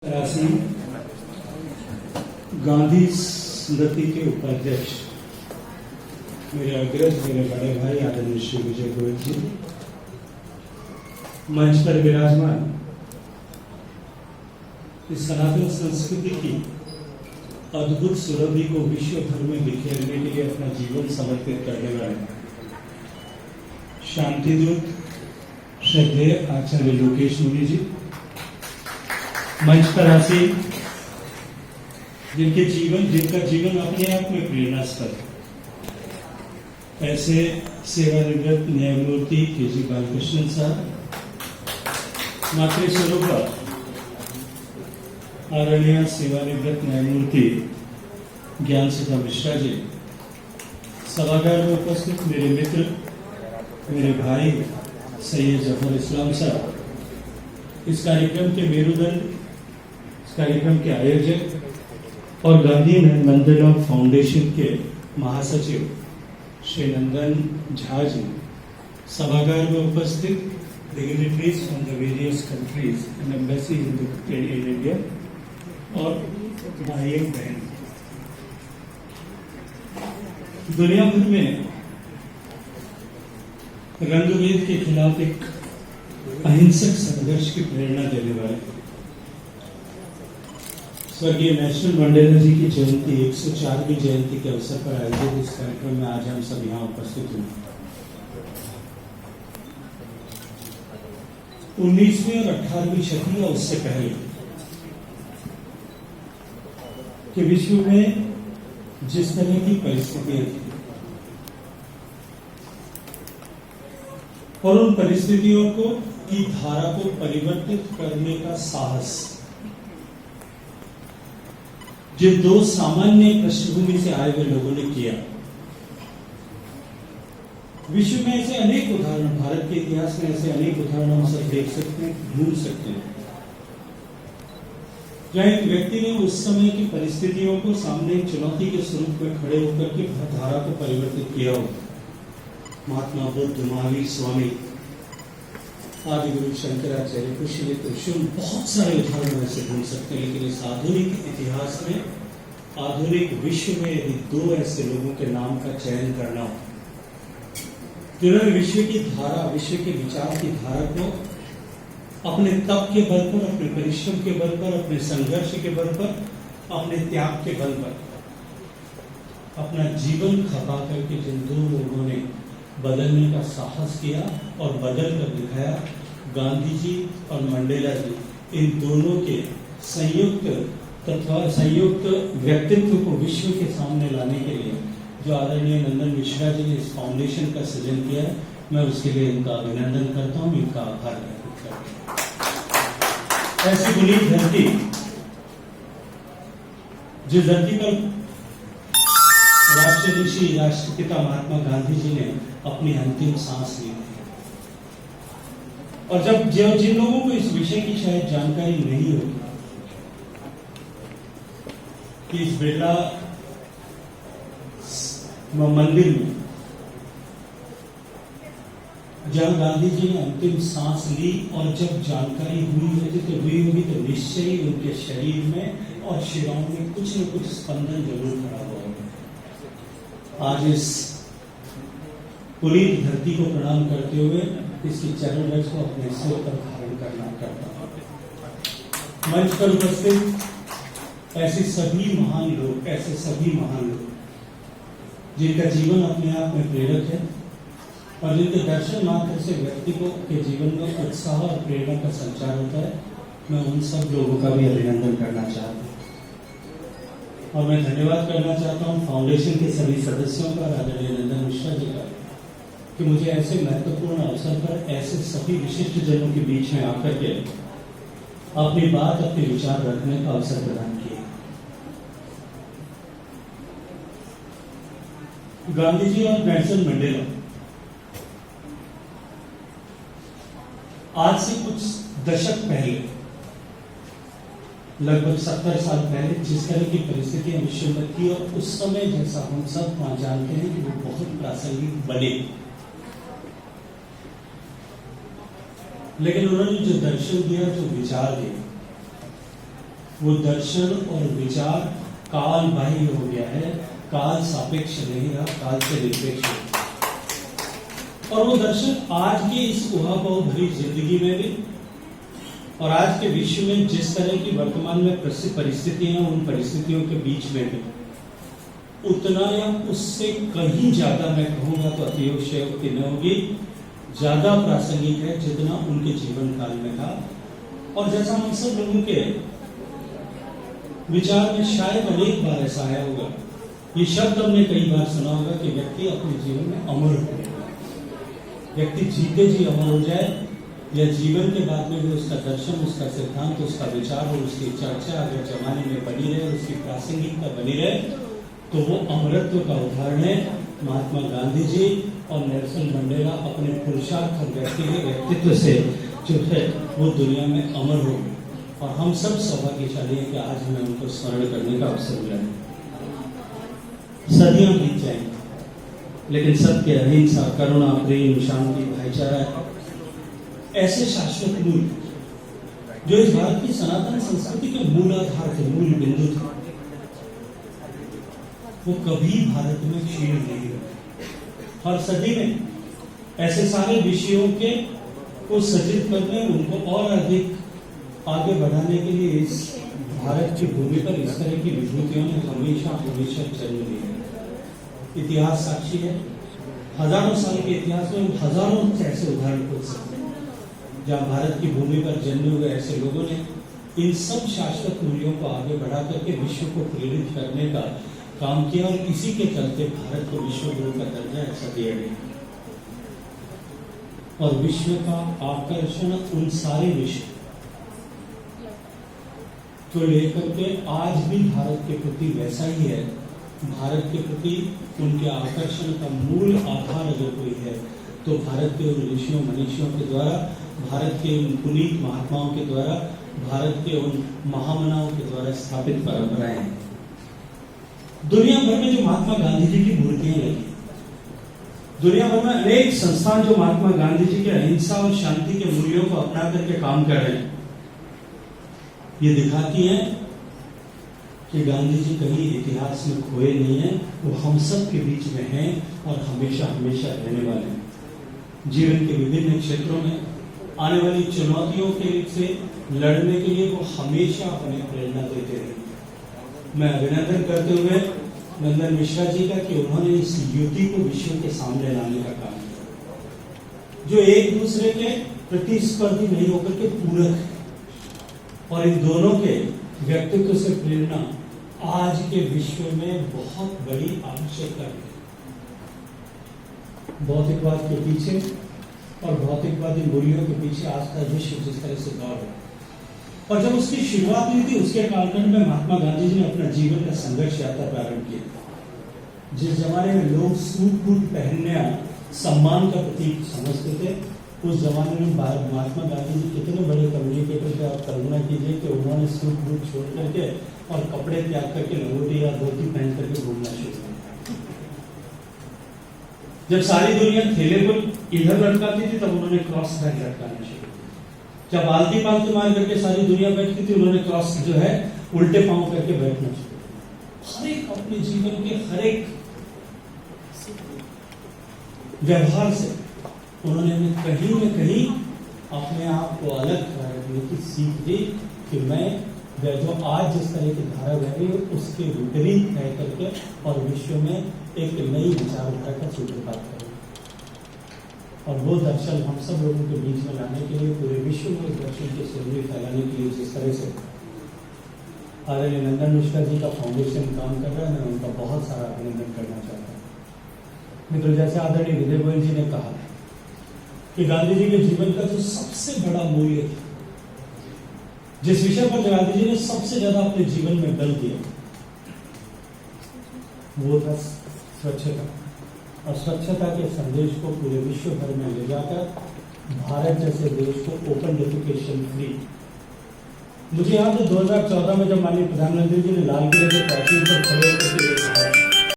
राशि गांधी स्मृति के उपाध्यक्ष मेरे अग्रज मेरे बड़े भाई आदरणीय श्री विजय गोयल जी, मंच पर विराजमान इस सनातन संस्कृति की अद्भुत सुरभि को विश्व भर में बिखेरने के लिए अपना जीवन समर्पित करने वाले शांतिदूत श्रद्धेय आचार्य लोकेश मुनि जी, मंच पर आसीन जिनका जीवन अपने आप में प्रेरणास्पद है, ऐसे सेवानिवृत्त न्यायमूर्ति के.जी. बालकृष्णन साहब, मातृस्वरूपा आदरणीय सेवानिवृत्त न्यायमूर्ति ज्ञान सुधा मिश्रा जी, सभागार में उपस्थित मेरे मित्र मेरे भाई सैयद जफर इस्लाम साहब, इस कार्यक्रम के मेरुदंड, इस कार्यक्रम के आयोजक और गांधी मंडला फाउंडेशन के महासचिव श्री नंदन झा जी, सभागार में उपस्थित dignitaries from the various countries and embassies in India और भाई बहन, दुनिया भर में रंगभेद के खिलाफ एक अहिंसक संघर्ष की प्रेरणा देने वाले स्वर्गीय नेल्सन मंडेला जी की जयंती 104वीं जयंती के अवसर पर आयोजित इस कार्यक्रम में आज हम सब यहाँ उपस्थित हुए। 19वीं और 18वीं शती और उससे पहले कि विश्व में जिस तरह की परिस्थितियां थी और उन परिस्थितियों की धारा को परिवर्तित करने का साहस जिन दो सामान्य पृष्ठभूमि से आए हुए लोगों ने किया, विश्व में ऐसे अनेक उदाहरण, भारत के इतिहास में ऐसे अनेक उदाहरण हम सब देख सकते हैं, ढूंढ सकते हैं, जहां एक व्यक्ति ने उस समय की परिस्थितियों को सामने एक चुनौती के स्वरूप में खड़े होकर के धारा को परिवर्तित किया हो। महात्मा बुद्ध, महावीर स्वामी, आदि गुरु शंकराचार्य, कुशलित शुभ, बहुत सारे उदाहरण ऐसे ढूंढ सकते हैं। लेकिन इस आधुनिक इतिहास में, आधुनिक विश्व में यदि दो ऐसे लोगों के नाम का चयन करना हो जिन्होंने विश्व की धारा, विश्व के विचार की धारा को अपने तप के बल पर, अपने परिश्रम के बल पर, अपने संघर्ष के बल पर, अपने त्याग के बल पर अपना जीवन खपा करके जिन दो लोगों ने बदलने का साहस किया और बदल कर दिखाया, गांधी जी और मंडेला जी, इन दोनों के संयुक्त व्यक्तित्व को विश्व के सामने लाने के लिए जो आदरणीय नंदन मिश्रा जी ने इस फाउंडेशन का सृजन किया है, मैं उसके लिए इनका अभिनंदन करता हूं, इनका आभार व्यक्त करता हूं। ऐसी पुनीत धरती, जिस धरती पर राष्ट्र ऋषि, राष्ट्रपिता महात्मा गांधी जी ने अपनी अंतिम सांस ली थी, और जब जिन लोगों को इस विषय की शायद जानकारी नहीं होगी कि इस बिरला मंदिर में जब गांधी जी ने अंतिम सांस ली और जब जानकारी हुई होगी तो निश्चय ही उनके शरीर में और शिराओं में कुछ न कुछ स्पंदन जरूर खड़ा होगा। आज इस पुनीत धरती को प्रणाम करते हुए इसकी चरण रज को अपने सिर पर धारण करता हूं। मंच पर उपस्थित ऐसे सभी महान लोग जिनका जीवन अपने आप में प्रेरक है और जिनके दर्शन मात्र से व्यक्ति को के जीवन में उत्साह और प्रेरणा का संचार होता है, मैं उन सब लोगों का भी अभिनंदन करना चाहता हूं। और मैं धन्यवाद करना चाहता हूं फाउंडेशन के सभी सदस्यों का, आदरणीय नंदन मिश्रा जी का, कि मुझे ऐसे महत्वपूर्ण अवसर पर ऐसे सभी विशिष्ट जनों के बीच में आकर के अपनी बात, अपने विचार रखने का अवसर प्रदान किया। गांधी जी और नेल्सन मंडेला आज से कुछ दशक पहले, लगभग 70 साल पहले जिस तरह की परिस्थितियां विश्व में थी और उस समय जैसा हम सब जानते हैं कि वो बहुत प्रासंगिक बने, लेकिन उन्होंने जो दर्शन दिया, जो विचार दिए, वो दर्शन और विचार काल बाह्य हो गया है, काल सापेक्ष नहीं रहा, काल से निरपेक्ष है। और वो दर्शन आज की इस उहापोह भरी जिंदगी में भी और आज के विश्व में जिस तरह की वर्तमान में परिस्थितियां, उन परिस्थितियों के बीच में भी उतना या उससे कहीं ज्यादा, मैं कहूंगा तो अतिशयोक्ति न होगी, ज्यादा प्रासंगिक है जितना उनके जीवन काल में था। और जैसा हम सब लोगों के विचार में शायद अनेक बार ऐसा आया होगा, ये शब्द हमने कई बार सुना होगा कि व्यक्ति अपने जीवन में अमर हो जाए, व्यक्ति जीते जी अमर हो जाए, या जीवन के बाद में भी उसका दर्शन, उसका सिद्धांत, उसका विचार और उसकी चर्चा अगर जमाने में बनी रहे, उसकी प्रासंगिकता बनी रहे, तो वो अमरत्व का उदाहरण है। महात्मा गांधी जी और नेल्सन मंडेला अपने पुरुषार्थ और व्यक्तित्व से जो है वो दुनिया में अमर हो गए, और हम सब सौभाग्यशाली हैं कि आज हमें उनको स्मरण करने का अवसर मिला है। सदियां बीत जाएंगी, लेकिन सत्य, अहिंसा, करुणा, प्रेम, शांति, भाईचारा ऐसे शाश्वत मूल जो इस भारत की सनातन संस्कृति के मूलाधार थे, मूल बिंदु थे, वो कभी भारत में क्षीण नहीं हुए। हर सदी में ऐसे सारे विषयों के को सचित करने, उनको और अधिक आगे बढ़ाने के लिए इस भारत की भूमि पर इस तरह की विभूतियों ने हमेशा हमेशा जन्म लिया। इतिहास साक्षी है, हजारों साल के इतिहास में हजारों ऐसे उदाहरण खोज सकते हैं जहाँ भारत की भूमि पर जन्मे हुए ऐसे लोगों ने इन सब शाश्वत मूल्यों को आगे बढ़ा करके विश्व को प्रेरित करने का काम किया, और इसी के चलते भारत को विश्व गुरु का दर्जा ऐसा दिया गया। और विश्व का आकर्षण उन सारे विषय को लेकर के आज भी भारत के प्रति वैसा ही है। भारत के प्रति उनके आकर्षण का मूल आधार अगर कोई है तो भारत के उन ऋषियों मनीषियों के द्वारा, भारत के उन पुनीत महात्माओं के द्वारा, भारत के उन महामनाओं के द्वारा स्थापित परंपराएं हैं। दुनिया भर में जो महात्मा गांधी जी की मूर्तियां लगी, दुनिया भर में अनेक संस्थान जो महात्मा गांधी जी के अहिंसा और शांति के मूल्यों को अपना करके काम कर रहे हैं, ये दिखाती हैं कि गांधी जी कहीं इतिहास में खोए नहीं है, वो हम सब के बीच में हैं और हमेशा हमेशा रहने वाले हैं। जीवन के विभिन्न क्षेत्रों में आने वाली चुनौतियों के से लड़ने के लिए वो हमेशा हमें प्रेरणा देते रहे। मैं अभिनंदन करते हुए नंदन मिश्रा जी का कि उन्होंने इस युति को विश्व के सामने लाने का काम किया, जो एक दूसरे के प्रतिस्पर्धी नहीं होकर के पूरक है, और इन दोनों के व्यक्तित्व से प्रेरणा आज के विश्व में बहुत बड़ी आवश्यकता है। भौतिकवाद के पीछे और भौतिकवादी मूल्यों के पीछे आज का विश्व जिस तरह से दौड़ रहा है, और जब उसकी शुरुआत हुई थी उसके कालखंड में महात्मा गांधी जी ने अपना जीवन का संघर्ष यात्रा प्रारंभ किया। जिस जमाने में लोग सूट बूट पहनने सम्मान का प्रतीक समझते थे, उस जमाने में महात्मा गांधी जी कितने बड़े कम्युनिकेटर थे। आप कल्पना कीजिए कि उन्होंने सूट बूट छोड़ करके और कपड़े त्याग करके लंगोटी या धोती पहन करके घूमना शुरू किया। जब सारी दुनिया थैले को इधर लटकाती थी तब उन्होंने क्रॉस बैग लटकाना शुरू किया। जब आलती पालती मार करके सारी दुनिया बैठती थी, उन्होंने क्रॉस जो है उल्टे पांव करके बैठना शुरू किया। हर एक अपने जीवन के हर एक व्यवहार से उन्होंने कहीं न कहीं अपने आप को अलग रखने की सीख दी कि मैं जो आज जिस तरह की धारा बह रही है उसके विपरीत रह करके और विश्व में एक नई विचारधारा का सूत्रपात करें, और वो दर्शन हम सब लोगों के बीच में लाने के लिए, पूरे विश्व में इस दर्शन की सुंदरी फैलाने के लिए जिस तरह से आदरणीय नंदन मिश्रा जी का फाउंडेशन काम कर रहा है, मैं उनका बहुत सारा अभिनंदन करना चाहता हूँ। मित्रों, जैसे आदरणीय विजय गोयल जी ने कहा कि गांधी जी के जीवन का जो सबसे बड़ा मूल्य था, जिस विषय पर गांधी जी ने सबसे ज्यादा अपने जीवन में बल दिया, वो था स्वच्छता। और स्वच्छता के संदेश को पूरे विश्व भर में ले जाकर भारत जैसे देश को ओपन डेफिकेशन फ्री। मुझे याद है 2014 में जब माननीय प्रधानमंत्री जी ने लाल किले के प्राचीर पर खड़े होकर